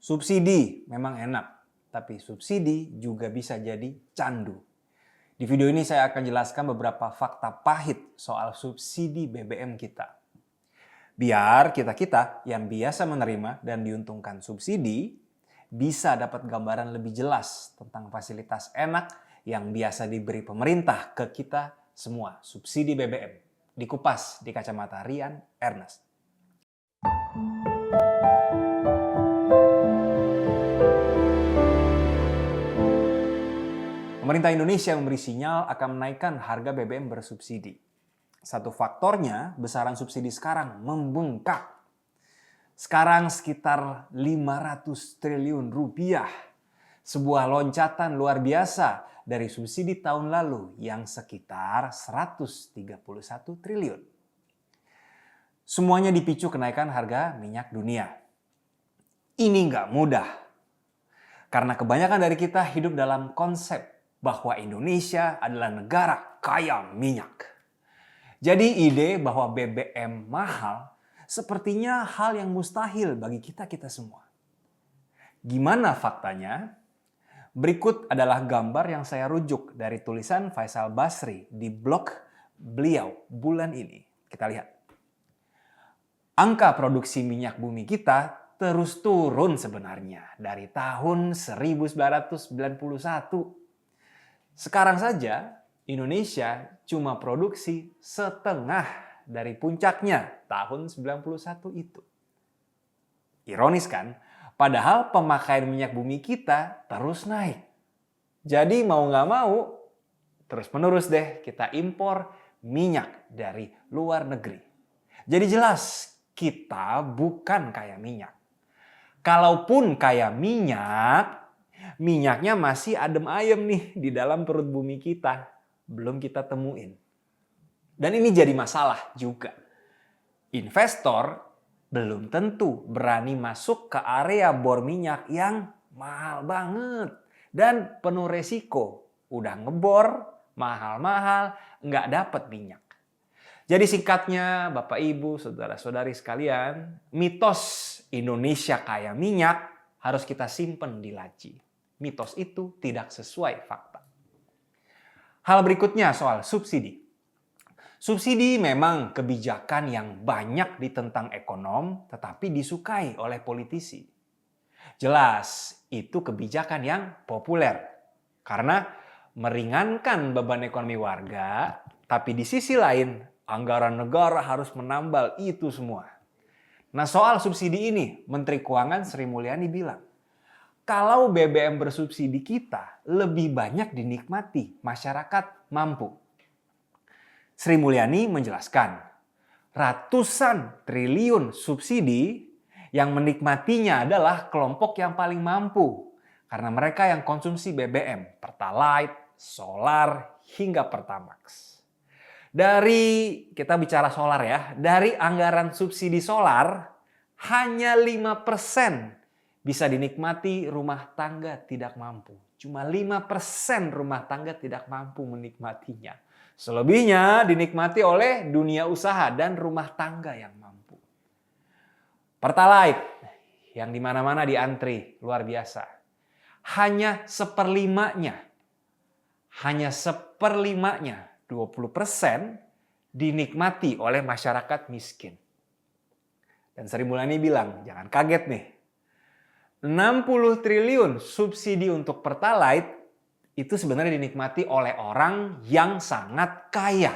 Subsidi memang enak, tapi subsidi juga bisa jadi candu. Di video ini saya akan jelaskan beberapa fakta pahit soal subsidi BBM kita. Biar kita-kita yang biasa menerima dan diuntungkan subsidi bisa dapat gambaran lebih jelas tentang fasilitas enak yang biasa diberi pemerintah ke kita semua. Subsidi BBM dikupas di kacamata Rian Ernest. Pemerintah Indonesia memberi sinyal akan menaikkan harga BBM bersubsidi. Satu faktornya, besaran subsidi sekarang membengkak. Sekarang sekitar 500 triliun rupiah. Sebuah loncatan luar biasa dari subsidi tahun lalu yang sekitar 131 triliun. Semuanya dipicu kenaikan harga minyak dunia. Ini nggak mudah. Karena kebanyakan dari kita hidup dalam konsep bahwa Indonesia adalah negara kaya minyak. Jadi ide bahwa BBM mahal sepertinya hal yang mustahil bagi kita semua. Gimana faktanya? Berikut adalah gambar yang saya rujuk dari tulisan Faisal Basri di blog beliau bulan ini. Kita lihat. Angka produksi minyak bumi kita terus turun sebenarnya dari tahun 1991. Sekarang saja Indonesia cuma produksi setengah dari puncaknya tahun 91 itu. Ironis kan? Padahal pemakaian minyak bumi kita terus naik. Jadi mau nggak mau, terus menerus deh kita impor minyak dari luar negeri. Jadi jelas kita bukan kaya minyak. Kalaupun kaya minyak, minyaknya masih adem ayem nih di dalam perut bumi kita. Belum kita temuin. Dan ini jadi masalah juga. Investor belum tentu berani masuk ke area bor minyak yang mahal banget. Dan penuh resiko. Udah ngebor, mahal-mahal, nggak dapat minyak. Jadi singkatnya Bapak Ibu, Saudara-saudari sekalian, mitos Indonesia kaya minyak harus kita simpen di laci. Mitos itu tidak sesuai fakta. Hal berikutnya soal subsidi. Subsidi memang kebijakan yang banyak ditentang ekonom tetapi disukai oleh politisi. Jelas itu kebijakan yang populer karena meringankan beban ekonomi warga, tapi di sisi lain anggaran negara harus menambal itu semua. Nah soal subsidi ini, Menteri Keuangan Sri Mulyani bilang, kalau BBM bersubsidi kita lebih banyak dinikmati masyarakat mampu. Sri Mulyani menjelaskan, ratusan triliun subsidi yang menikmatinya adalah kelompok yang paling mampu. Karena mereka yang konsumsi BBM, Pertalite, solar, hingga Pertamax. Kita bicara solar ya, dari anggaran subsidi solar hanya 5% bisa dinikmati rumah tangga tidak mampu. Cuma 5% rumah tangga tidak mampu menikmatinya. Selebihnya dinikmati oleh dunia usaha dan rumah tangga yang mampu. Pertalite yang di mana-mana diantri, luar biasa. Hanya seperlimanya, 20% dinikmati oleh masyarakat miskin. Dan Sri Mulyani bilang, jangan kaget nih. 60 triliun subsidi untuk Pertalite itu sebenarnya dinikmati oleh orang yang sangat kaya.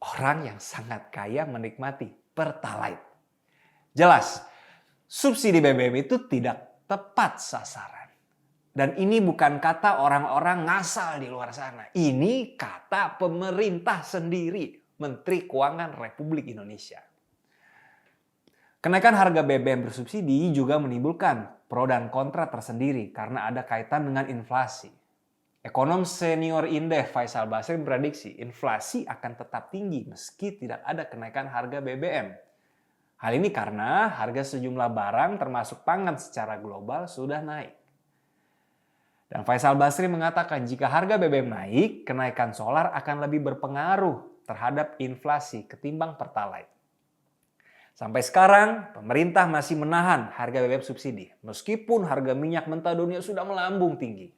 Orang yang sangat kaya menikmati Pertalite. Jelas, subsidi BBM itu tidak tepat sasaran. Dan ini bukan kata orang-orang ngasal di luar sana. Ini kata pemerintah sendiri, Menteri Keuangan Republik Indonesia. Kenaikan harga BBM bersubsidi juga menimbulkan pro dan kontra tersendiri karena ada kaitan dengan inflasi. Ekonom senior Indef Faisal Basri memprediksi inflasi akan tetap tinggi meski tidak ada kenaikan harga BBM. Hal ini karena harga sejumlah barang termasuk pangan secara global sudah naik. Dan Faisal Basri mengatakan jika harga BBM naik, kenaikan solar akan lebih berpengaruh terhadap inflasi ketimbang Pertalite. Sampai sekarang, pemerintah masih menahan harga BBM subsidi, meskipun harga minyak mentah dunia sudah melambung tinggi.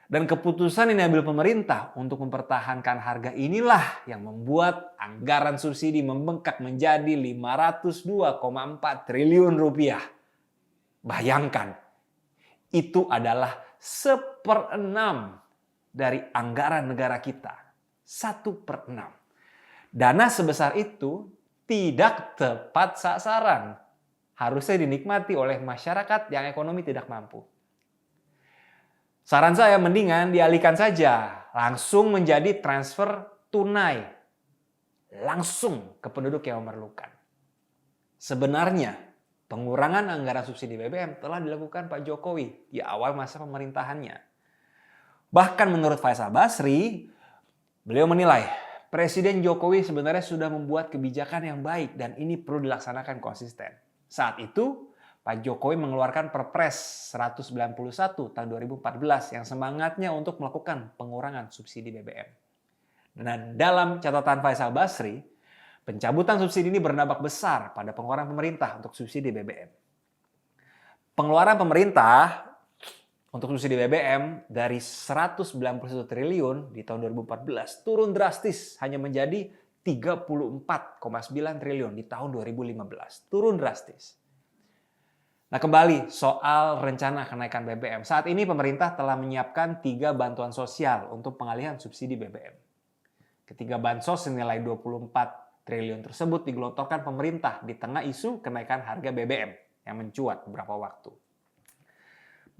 Dan keputusan yang diambil pemerintah untuk mempertahankan harga inilah yang membuat anggaran subsidi membengkak menjadi 502,4 triliun rupiah. Bayangkan, itu adalah 1/6 dari anggaran negara kita. 1/6. Dana sebesar itu tidak tepat sasaran. Harusnya dinikmati oleh masyarakat yang ekonomi tidak mampu. Saran saya mendingan dialihkan saja, langsung menjadi transfer tunai. Langsung ke penduduk yang memerlukan. Sebenarnya, pengurangan anggaran subsidi BBM telah dilakukan Pak Jokowi di awal masa pemerintahannya. Bahkan menurut Faisal Basri, beliau menilai Presiden Jokowi sebenarnya sudah membuat kebijakan yang baik dan ini perlu dilaksanakan konsisten. Saat itu, Pak Jokowi mengeluarkan Perpres 191 tahun 2014 yang semangatnya untuk melakukan pengurangan subsidi BBM. Dan dalam catatan Faisal Basri, pencabutan subsidi ini berdampak besar pada pengeluaran pemerintah untuk subsidi BBM. Pengeluaran pemerintah untuk subsidi BBM dari 191 triliun di tahun 2014 turun drastis hanya menjadi 34,9 triliun di tahun 2015. Turun drastis. Nah, kembali soal rencana kenaikan BBM. Saat ini pemerintah telah menyiapkan 3 bantuan sosial untuk pengalihan subsidi BBM. Ketiga bansos senilai 24 triliun tersebut digelontorkan pemerintah di tengah isu kenaikan harga BBM yang mencuat beberapa waktu.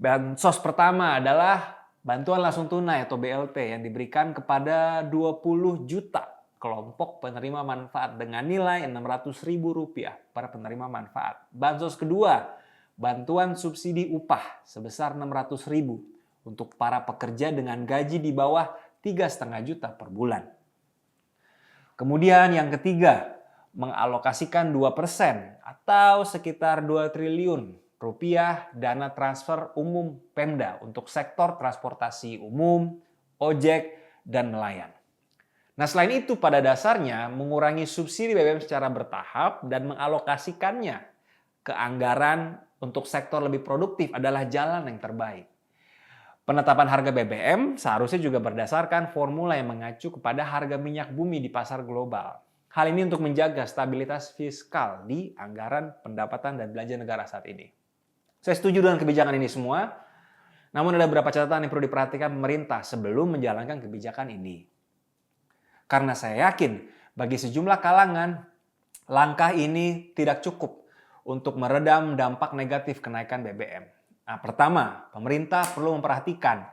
Bansos pertama adalah bantuan langsung tunai atau BLT yang diberikan kepada 20 juta kelompok penerima manfaat dengan nilai Rp600.000 para penerima manfaat. Bansos kedua, bantuan subsidi upah sebesar Rp600.000 untuk para pekerja dengan gaji di bawah 3,5 juta per bulan. Kemudian yang ketiga, mengalokasikan 2% atau sekitar 2 triliun rupiah dana transfer umum Pemda untuk sektor transportasi umum, ojek, dan nelayan. Nah, selain itu pada dasarnya mengurangi subsidi BBM secara bertahap dan mengalokasikannya ke anggaran untuk sektor lebih produktif adalah jalan yang terbaik. Penetapan harga BBM seharusnya juga berdasarkan formula yang mengacu kepada harga minyak bumi di pasar global. Hal ini untuk menjaga stabilitas fiskal di anggaran pendapatan dan belanja negara saat ini. Saya setuju dengan kebijakan ini semua, namun ada beberapa catatan yang perlu diperhatikan pemerintah sebelum menjalankan kebijakan ini. Karena saya yakin bagi sejumlah kalangan, langkah ini tidak cukup untuk meredam dampak negatif kenaikan BBM. Nah, pertama, pemerintah perlu memperhatikan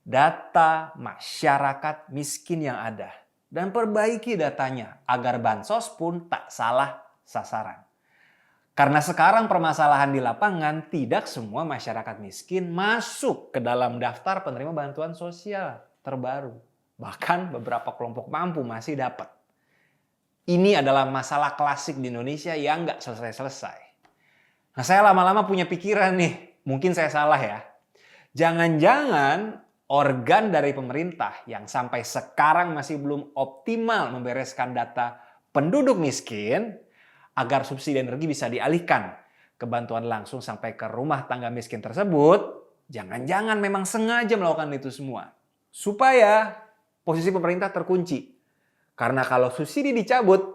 data masyarakat miskin yang ada dan perbaiki datanya agar bansos pun tak salah sasaran. Karena sekarang permasalahan di lapangan tidak semua masyarakat miskin masuk ke dalam daftar penerima bantuan sosial terbaru. Bahkan beberapa kelompok mampu masih dapat. Ini adalah masalah klasik di Indonesia yang nggak selesai-selesai. Nah, saya lama-lama punya pikiran nih, mungkin saya salah ya. Jangan-jangan organ dari pemerintah yang sampai sekarang masih belum optimal membereskan data penduduk miskin, agar subsidi energi bisa dialihkan ke bantuan langsung sampai ke rumah tangga miskin tersebut, jangan-jangan memang sengaja melakukan itu semua. Supaya posisi pemerintah terkunci. Karena kalau subsidi dicabut,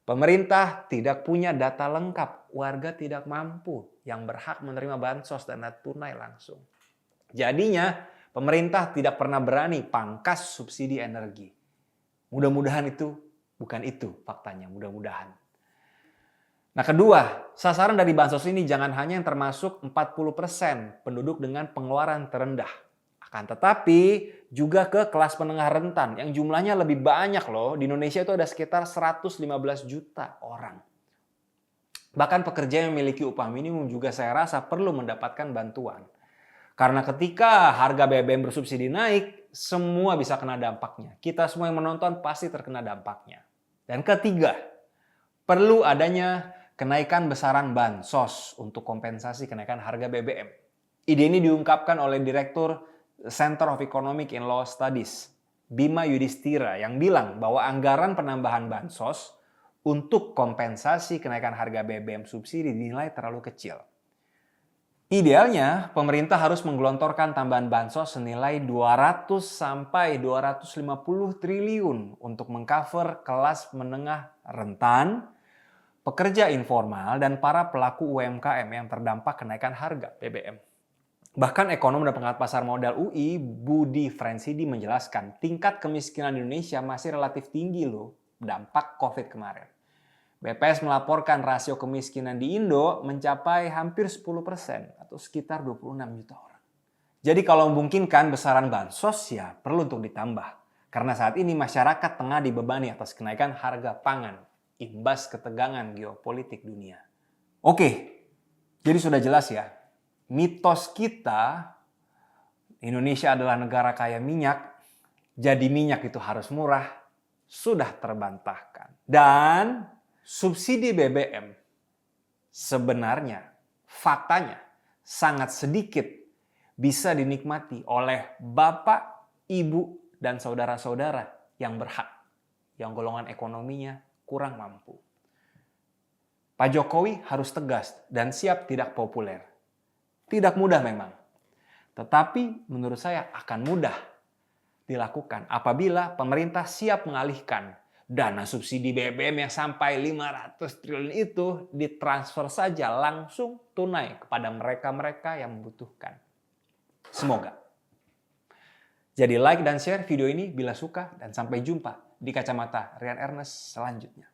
pemerintah tidak punya data lengkap, warga tidak mampu yang berhak menerima bansos dana tunai langsung. Jadinya, pemerintah tidak pernah berani pangkas subsidi energi. Mudah-mudahan itu bukan itu faktanya, mudah-mudahan. Nah, kedua, sasaran dari bansos ini jangan hanya yang termasuk 40% penduduk dengan pengeluaran terendah. Akan tetapi juga ke kelas menengah rentan yang jumlahnya lebih banyak loh. Di Indonesia itu ada sekitar 115 juta orang. Bahkan pekerja yang memiliki upah minimum juga saya rasa perlu mendapatkan bantuan. Karena ketika harga BBM bersubsidi naik, semua bisa kena dampaknya. Kita semua yang menonton pasti terkena dampaknya. Dan ketiga, perlu adanya kenaikan besaran bansos untuk kompensasi kenaikan harga BBM. Ide ini diungkapkan oleh Direktur Center of Economic and Law Studies, Bima Yudhistira, yang bilang bahwa anggaran penambahan bansos untuk kompensasi kenaikan harga BBM subsidi dinilai terlalu kecil. Idealnya, pemerintah harus menggelontorkan tambahan bansos senilai 200 sampai 250 triliun untuk mengcover kelas menengah rentan, pekerja informal, dan para pelaku UMKM yang terdampak kenaikan harga BBM. Bahkan ekonom dan pengamat pasar modal UI, Budi Frensidi menjelaskan, tingkat kemiskinan Indonesia masih relatif tinggi loh, dampak COVID kemarin. BPS melaporkan rasio kemiskinan di Indo mencapai hampir 10% atau sekitar 26 juta orang. Jadi kalau memungkinkan besaran bansos ya perlu untuk ditambah. Karena saat ini masyarakat tengah dibebani atas kenaikan harga pangan, imbas ketegangan geopolitik dunia. Oke, jadi sudah jelas ya, mitos kita Indonesia adalah negara kaya minyak, jadi minyak itu harus murah, sudah terbantahkan. Dan subsidi BBM sebenarnya, faktanya sangat sedikit bisa dinikmati oleh bapak, ibu, dan saudara-saudara yang berhak, yang golongan ekonominya kurang mampu. Pak Jokowi harus tegas dan siap tidak populer. Tidak mudah memang, tetapi menurut saya akan mudah dilakukan apabila pemerintah siap mengalihkan dana subsidi BBM yang sampai 500 triliun itu ditransfer saja langsung tunai kepada mereka-mereka yang membutuhkan. Semoga. Jadi like dan share video ini bila suka dan sampai jumpa di Kacamata Rian Ernest selanjutnya.